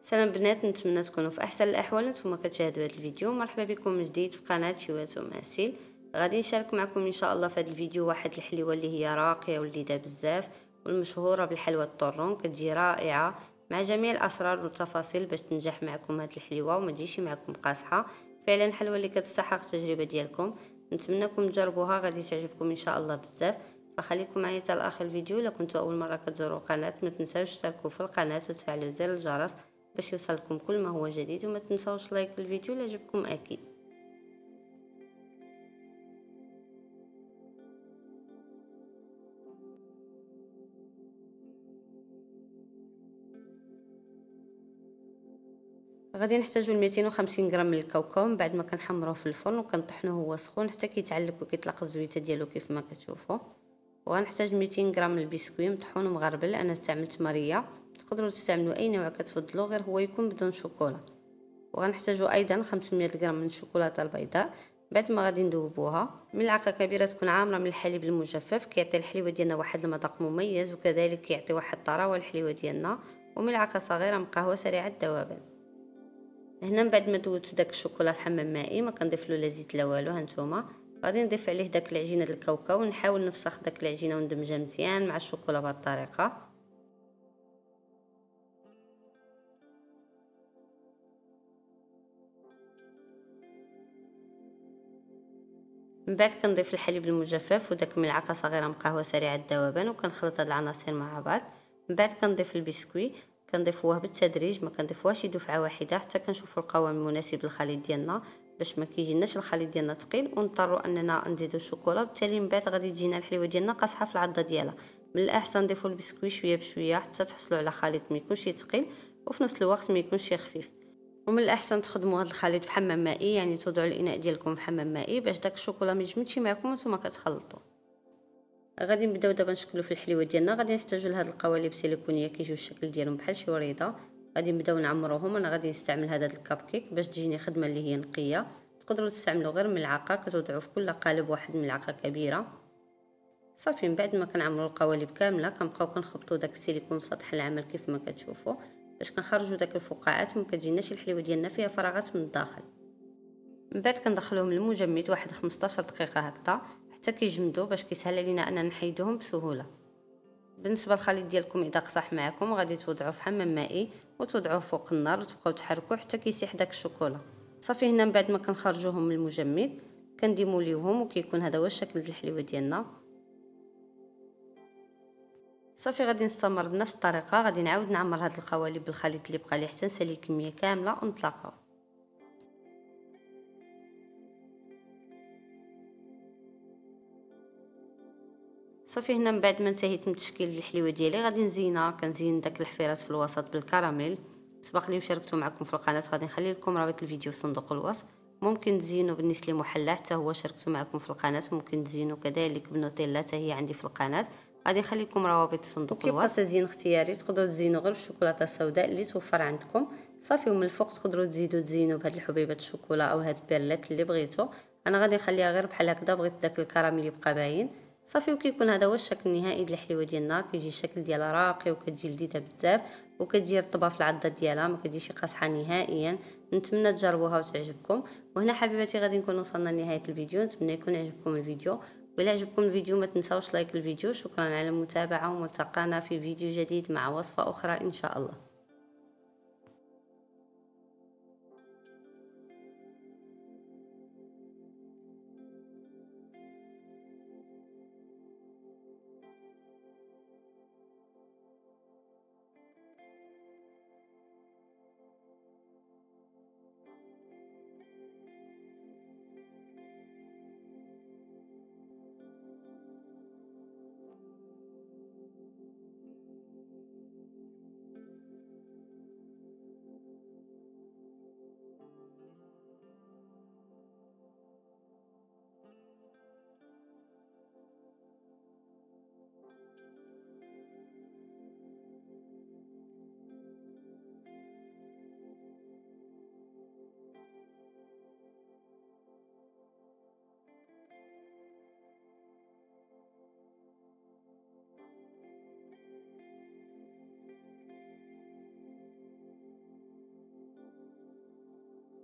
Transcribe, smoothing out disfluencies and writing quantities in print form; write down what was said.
سلام بنات، نتمنى تكونوا في احسن الاحوال. نتوما كتشاهدوا هذا الفيديو. مرحبا بكم من جديد في قناه شوات وماسيل. غادي نشارك معكم ان شاء الله في هذا الفيديو واحد الحلوه اللي هي راقيه ولذيذه بزاف والمشهوره بالحلوى الطرون. كتجي رائعه مع جميع الاسرار والتفاصيل باش تنجح معكم هذه الحلوه وما تجيش معكم قاصحه. فعلا حلوه اللي كتستحق التجربه ديالكم. نتمنىكم تجربوها، غادي تعجبكم ان شاء الله بزاف. فخليكم معايا حتى لاخر الفيديو. الا كنتوا اول مره كتزوروا القناه ما تنساوش تشتركوا في القناه وتفعلوا زر الجرس باش يوصلكم كل ما هو جديد، وما تنساوش لايك الفيديو الا عجبكم اكيد. غادي نحتاجو 250 غرام من الكاوكاو. من بعد ما كنحمروه في الفرن وكنطحنوه هو سخون حتى كيتعلق وكيطلق الزويته ديالو كيف ما كتشوفوا. وغنحتاج 200 غرام من البسكوي مطحون ومغربل. انا استعملت ماريا، تقدروا تستعملوا اي نوع كتفضلوا، غير هو يكون بدون شوكولا. وغنحتاجوا ايضا 500 غرام من الشوكولاته البيضاء. بعد ما غادي ندوبوها. ملعقه كبيره تكون عامره من الحليب المجفف، كيعطي الحليوه ديالنا واحد المذاق مميز وكذلك كيعطي واحد الطراوه الحليوه ديالنا. وملعقه صغيره من قهوه سريعه الذوبان. هنا من بعد ما دوبت داك الشوكولا في حمام مائي، ما كنضيف له لا زيت لا والو. هانتوما غادي نضيف عليه داك العجينه ديال الكاوكاو ونحاول نفسخ داك العجينه وندمجها مزيان مع الشوكولا بهذه الطريقه. من بعد كنضيف الحليب المجفف وداك ملعقه صغيره من قهوه سريعه الذوبان وكنخلط هاد العناصر مع بعض. من بعد كنضيف البسكوي، كنضيفوه بالتدريج، ما كنضيفوهاش دفعه واحده حتى كنشوفوا القوام المناسب للخليط ديالنا باش ما كيجيناش الخليط ديالنا ثقيل ونضطروا اننا نزيدوا الشوكولا. بالتالي من بعد غادي تجينا الحليوه ديالنا قاصحه في العضه ديالها. من الاحسن نضيفوا البسكوي شويه بشويه حتى تحصلوا على خليط ما يكونش ثقيل وفي نفس الوقت ما يكونش خفيف. ومن الاحسن تخدموا هذا الخليط في حمام مائي، يعني توضعوا الاناء ديالكم في حمام مائي باش داك الشوكولا ما يجمدش معكم وانتم كتخلطوا. غادي نبداو دابا نشكلوا في الحليوه ديالنا. غادي نحتاجوا لهاد القوالب سيليكونيه كيجيو الشكل ديالهم بحال شي وريضه. غادي نبداو نعمروهم. انا غادي نستعمل هذا الكاب كيك باش تجيني خدمه اللي هي نقيه. تقدروا تستعملوا غير ملعقه، كتوضعوا في كل قالب واحد ملعقه كبيره. صافي من بعد ما كنعمروا القوالب كامله كنبقاو كنخبطوا داك السيليكون في سطح العمل كيف ما كتشوفوا باش كنخرجوا داك الفقاعات وما كتجيناش الحليوه ديالنا فيها فراغات من الداخل. من بعد كندخلوهم للمجمد واحد 15 دقيقه هكذا حتى كيجمدوا باش كيسهل علينا اننا نحيدوهم بسهوله. بالنسبه للخليط ديالكم اذا قصح معكم غادي توضعوه في حمام مائي وتوضعوه فوق النار وتبقاو تحركوه حتى كيسيح داك الشوكولا. صافي هنا من بعد ما كنخرجوهم من المجمد كنديموليوهم وكيكون هذا هو الشكل ديال الحليوه ديالنا. صافي غادي نستمر بنفس الطريقه. غادي نعاود نعمر هاد القوالب بالخليط اللي بقى لي حتى نسالي الكميه كامله ونطلقوا. صافي هنا من بعد ما انتهيت من تشكيل الحليوه ديالي غادي نزينها. كنزين داك الحفيرات في الوسط بالكراميل. سبق لي وشاركته معكم في القناه، غادي نخلي لكم رابط الفيديو في صندوق الوصف. ممكن تزينوا بالنسلي محلى حتى هو شاركته معكم في القناه. ممكن تزينوا كذلك بنوتيلا حتى هي عندي في القناه. غادي نخلي لكم روابط في صندوق الوصف. كيبقى تزيين اختياري، تقدروا تزينوا غير بالشوكولاته السوداء اللي توفر عندكم. صافي ومن الفوق تقدروا تزينوا بهاد الحبيبات الشوكولا او هاد البيرلات اللي بغيتو. انا غادي نخليها غير بحال هكذا، بغيت داك الكراميل يبقى باين. صافي وكيكون هذا هو الشكل النهائي ديال الحليوه ديالنا. كيجي الشكل ديالها راقي وكتجي لذيذه بزاف وكتجي رطبه في العضه ديالها، ما كتجيش قاصحه نهائيا. نتمنى تجربوها وتعجبكم. وهنا حبيباتي غادي نكون وصلنا لنهايه الفيديو. نتمنى يكون عجبكم الفيديو. وإلا عجبكم الفيديو ما تنساوش لايك الفيديو. شكرا على المتابعه وملتقانا في فيديو جديد مع وصفه اخرى ان شاء الله.